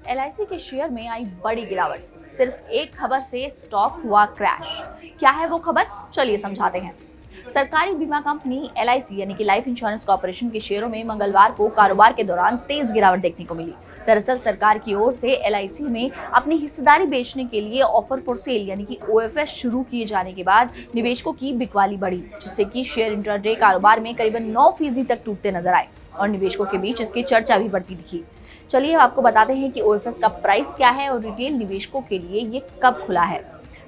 LIC के share में आई बड़ी गिरावट। सिर्फ एक खबर से स्टॉक हुआ क्रैश। क्या है वो खबर, चलिए समझाते हैं। सरकारी बीमा कंपनी एलआईसी यानी कि लाइफ इंश्योरेंस कॉर्पोरेशन के शेयरों में मंगलवार को कारोबार के दौरान तेज गिरावट देखने को मिली। दरअसल सरकार की ओर से एलआईसी में अपनी हिस्सेदारी बेचने के लिए ऑफर फॉर सेल यानी कि ओएफएस शुरू किए जाने के बाद निवेशकों की बिकवाली बढ़ी, जिससे कि शेयर इंट्राडे कारोबार में करीबन 9% तक टूटते नजर आए और निवेशकों के बीच इसकी चर्चा भी बढ़ती दिखी। चलिए आपको बताते हैं कि ओएफएस का प्राइस क्या है और रिटेल निवेशकों के लिए ये कब खुला है।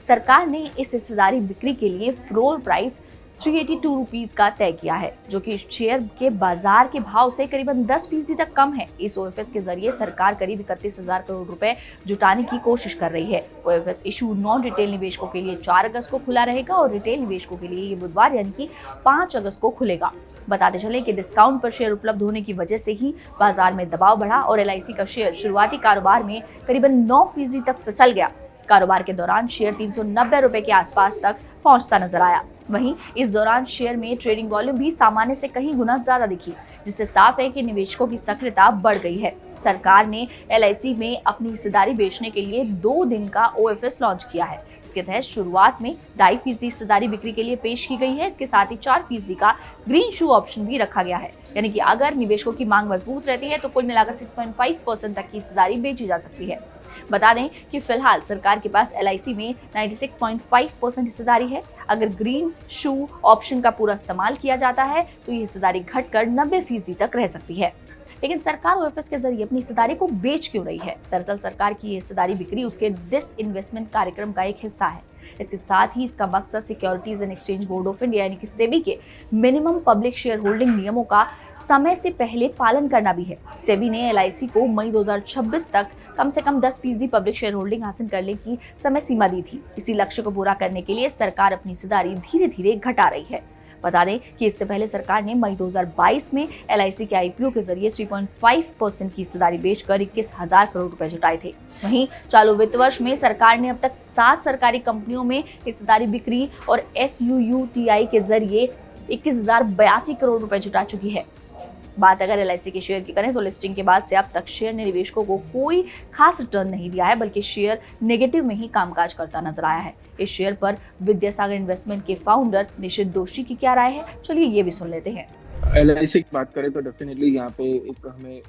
सरकार ने इस हिस्सेदारी बिक्री के लिए फ्लोर प्राइस 382 रुपीज का तय किया है, जो कि शेयर के बाजार के भाव से करीबन 10% तक कम है। इस ओएफएस के जरिए सरकार करीब 31,000 करोड़ रुपए जुटाने की कोशिश कर रही है। ओएफएस इशू नॉन रिटेल निवेशकों के लिए 4 अगस्त को खुला रहेगा और रिटेल निवेशकों के लिए ये बुधवार यानी कि 5 अगस्त को खुलेगा। बताते चले कि डिस्काउंट पर शेयर उपलब्ध होने की वजह से ही बाजार में दबाव बढ़ा और एलआईसी का शेयर शुरुआती कारोबार में करीबन 9% तक फिसल गया। कारोबार के दौरान शेयर 390 रुपए के आसपास तक पहुंचता नजर आया। वहीं इस दौरान शेयर में ट्रेडिंग वॉल्यूम भी सामान्य से कहीं गुना ज्यादा दिखी, जिससे साफ है कि निवेशकों की सक्रियता बढ़ गई है। सरकार ने एलआईसी में अपनी हिस्सेदारी बेचने के लिए 2 दिन का ओएफएस लॉन्च किया है। इसके तहत शुरुआत में 2.5% हिस्सेदारी बिक्री के लिए पेश की गई है। इसके साथ ही 4% का ग्रीन शू ऑप्शन भी रखा गया है, यानी कि अगर निवेशकों की मांग मजबूत रहती है तो कुल मिलाकर 6.5% तक की हिस्सेदारी बेची जा सकती है। बता दें कि फिलहाल सरकार के पास एलआईसी में 96.5% हिस्सेदारी है। अगर ग्रीन शू ऑप्शन का पूरा इस्तेमाल किया जाता है तो ये हिस्सेदारी घटकर 90% तक रह सकती है। लेकिन सरकार ओएफएस के जरिए अपनी हिस्सेदारी को बेच क्यों रही है? दरअसल सरकार की हिस्सेदारी बिक्री उसके डिसइन्वेस्टमेंट कार्यक्रम का एक हिस्सा है। इसके साथ ही इसका मकसद securities and exchange board of India यानी कि सेबी के मिनिमम पब्लिक शेयर होल्डिंग नियमों का समय से पहले पालन करना भी है। सेबी ने एलआईसी को मई 2026 तक कम से कम 10% पब्लिक शेयर होल्डिंग हासिल करने की समय सीमा दी थी। इसी लक्ष्य को पूरा करने के लिए सरकार अपनी हिस्सेदारी धीरे धीरे घटा रही है। बता दें कि इससे पहले सरकार ने मई 2022 में एलआईसी के आईपीओ के जरिए 3.5% की हिस्सेदारी बेचकर 21,000 करोड़ रुपए जुटाए थे। वहीं चालू वित्त वर्ष में सरकार ने अब तक 7 सरकारी कंपनियों में हिस्सेदारी बिक्री और एसयूयूटीआई के जरिए 21,082 करोड़ रुपए जुटा चुकी है। बात अगर एलआईसी के शेयर की करें तो लिस्टिंग के बाद से अब तक शेयर ने निवेशकों को कोई खास रिटर्न नहीं दिया है, बल्कि शेयर नेगेटिव में ही कामकाज करता नजर आया है। इस शेयर पर विद्यासागर इन्वेस्टमेंट के फाउंडर निशित दोशी की क्या राय है, चलिए ये भी सुन लेते हैं। एलआईसी की बात करें तो डेफिनेटली यहाँ पे एक हमें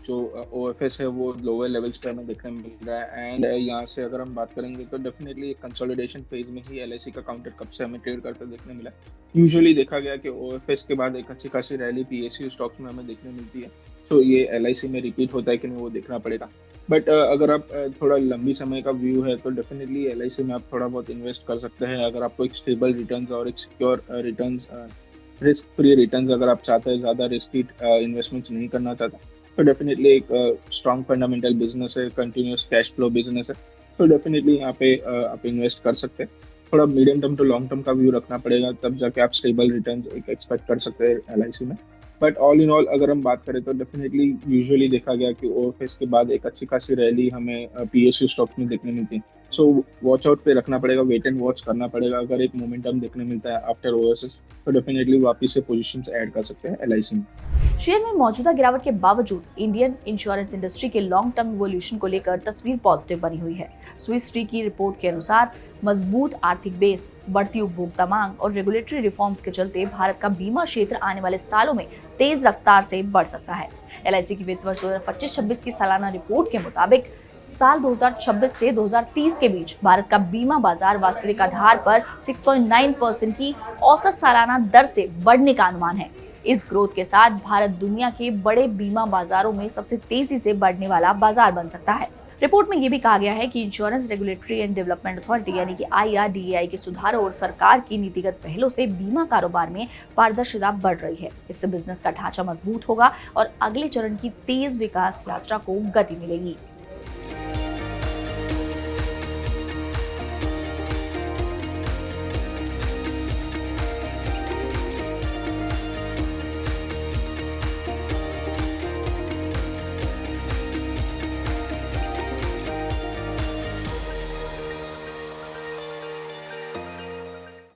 जो ओएफएस है वो लोअर लेवल्स पे हमें देखने मिल रहा है। एंड यहाँ से अगर हम बात करेंगे तो डेफिनेटली एक कंसोलिडेशन फेज में ही एलआईसी का काउंटर कब से हमें ट्रेड करते देखने मिला। यूजुअली देखा गया कि ओएफएस के बाद एक अच्छी खासी रैली पीएसयू स्टॉक्स में हमें देखने मिलती है। तो ये एलआईसी में रिपीट होता है कि नहीं वो देखना पड़ेगा। बट अगर आप थोड़ा लंबी समय का व्यू है तो डेफिनेटली एलआईसी में आप थोड़ा बहुत इन्वेस्ट कर सकते हैं। अगर आपको एक स्टेबल रिटर्न्स और एक secure returns, risk free returns अगर आप चाहते हैं, ज़्यादा रिस्की इन्वेस्टमेंट्स नहीं करना चाहते तो डेफिनेटली एक स्ट्रॉन्ग फंडामेंटल बिजनेस है, कंटिन्यूस कैश फ्लो बिजनेस है, तो डेफिनेटली यहाँ पे आप इन्वेस्ट कर सकते हैं। थोड़ा medium term to long term का व्यू रखना पड़ेगा, तब जाके आप स्टेबल रिटर्न्स एक एक्सपेक्ट कर सकते हैं एलआईसी में। बट ऑल इन ऑल अगर हम बात करें तो डेफिनेटली यूजुअली देखा गया कि ओएफएस के बाद एक अच्छी खासी रैली हमें पीएसयू स्टॉक में देखने मिलती है। सो वॉच आउट पे रखना पड़ेगा, वेट एंड वॉच करना पड़ेगा। अगर एक मोमेंटम देखने मिलता है आफ्टर ओएफएस तो डेफिनेटली वापस से पोजीशंस ऐड कर सकते हैं एलआईसी में। शेयर में मौजूदा गिरावट के बावजूद इंडियन इंश्योरेंस इंडस्ट्री के लॉन्ग टर्म इवोल्यूशन को लेकर तस्वीर पॉजिटिव बनी हुई है। स्विस री की रिपोर्ट के अनुसार मजबूत आर्थिक बेस, बढ़ती उपभोक्ता मांग और रेगुलेटरी रिफॉर्म्स के चलते भारत का बीमा क्षेत्र आने वाले सालों में तेज रफ्तार से बढ़ सकता है। एलआईसी की वित्त वर्ष 2025-26 की सालाना रिपोर्ट के मुताबिक साल 2026 से 2030 के बीच भारत का बीमा बाजार वास्तविक आधार पर 6.9% की औसत सालाना दर से बढ़ने का अनुमान है। इस ग्रोथ के साथ भारत दुनिया के बड़े बीमा बाजारों में सबसे तेजी से बढ़ने वाला बाजार बन सकता है। रिपोर्ट में यह भी कहा गया है कि insurance regulatory and development authority यानी कि IRDAI के सुधारों और सरकार की नीतिगत पहलों से बीमा कारोबार में पारदर्शिता बढ़ रही है। इससे बिजनेस का ढांचा मजबूत होगा और अगले चरण की तेज विकास यात्रा को गति मिलेगी।